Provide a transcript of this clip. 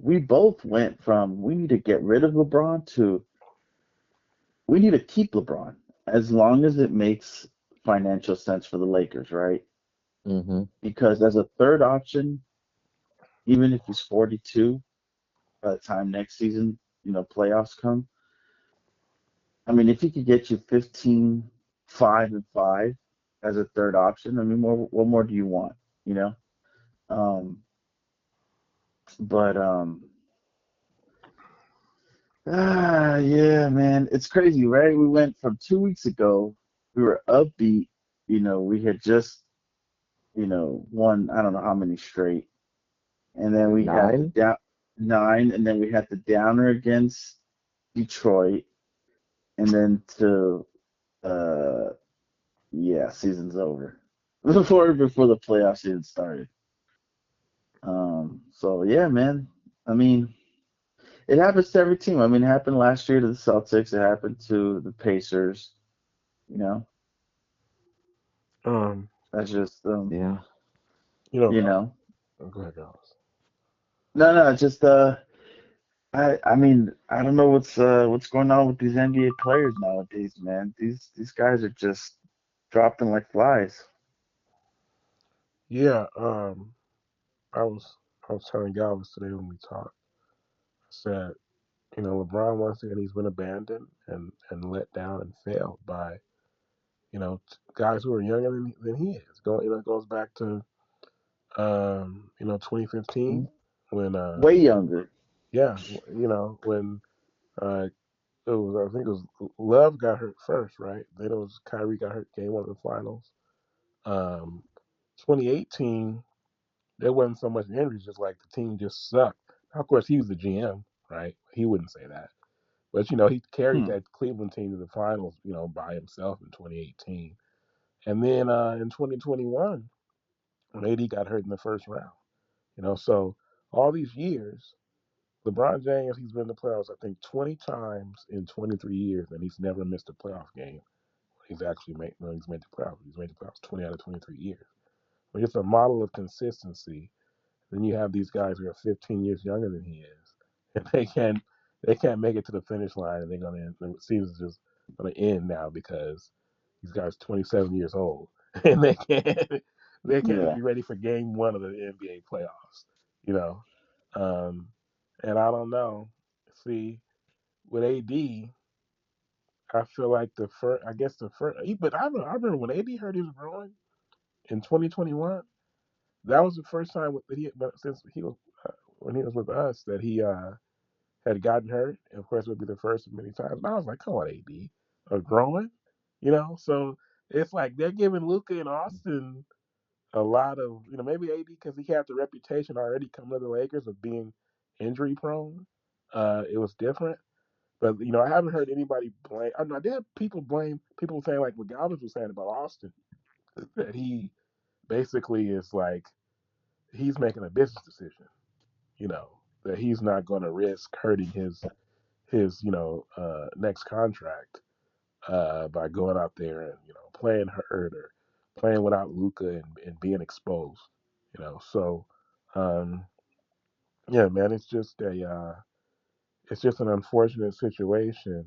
we both went from we need to get rid of LeBron to we need to keep LeBron as long as it makes financial sense for the Lakers, right? Mm-hmm. Because as a third option, even if he's 42 by the time next season, playoffs come, I mean, if he could get you 15, 5 and 5 as a third option, I mean, what more do you want, you know? Um, but yeah, man, it's crazy, right? We went from 2 weeks ago, we were upbeat, we had just, won I don't know how many straight, and then we had the 9. down nine, and then we had the downer against Detroit, and then to uh yeah, season's over before the playoff season started. So yeah, man. I mean, it happens to every team. I mean, it happened last year to the Celtics. It happened to the Pacers. You know, Um, that's just Yeah. you know, you know. go ahead, guys. No, no, just I mean, I don't know what's going on with these NBA players nowadays, man. These guys are just dropping like flies. Yeah, I was I was telling Galvez today when we talked. I said, LeBron once again he's been abandoned and let down and failed by guys who are younger than he is. It goes back to 2015 when Way younger. yeah, when uh it was I think it was Love got hurt first, right? Then it was Kyrie got hurt game one of the finals. Um, 2018 there wasn't so much injuries, just like the team just sucked. Of course, he was the GM, right? He wouldn't say that, but he carried Hmm. that Cleveland team to the finals, by himself in 2018. And then in 2021, when AD got hurt in the first round, so all these years, LeBron James, he's been in the playoffs, I think, 20 times in 23 years, and he's never missed a playoff game. He's made the playoffs. He's made the playoffs 20 out of 23 years. But it's a model of consistency. Then you have these guys who are 15 years younger than he is, and they can't make it to the finish line, and the season's just gonna end now because these guys 27 years old, and they can't Yeah. be ready for game one of the NBA playoffs, you know. Um, and I don't know. See, with AD, I feel like the first, I guess the first, but I remember when AD hurt his groin in 2021. That was the first time that since he was when he was with us that he had gotten hurt. And of course, it would be the first of many times. And I was like, come on, AD, a growing, So it's like they're giving Luca and Austin a lot of, maybe AD because he had the reputation already coming to the Lakers of being injury prone. It was different. But I haven't heard anybody blame. I know I did have people saying like what Galvin was saying about Austin that he basically is like he's making a business decision, that he's not going to risk hurting his next contract by going out there and playing hurt or playing without Luca and being exposed, So um, yeah, man, it's just an unfortunate situation.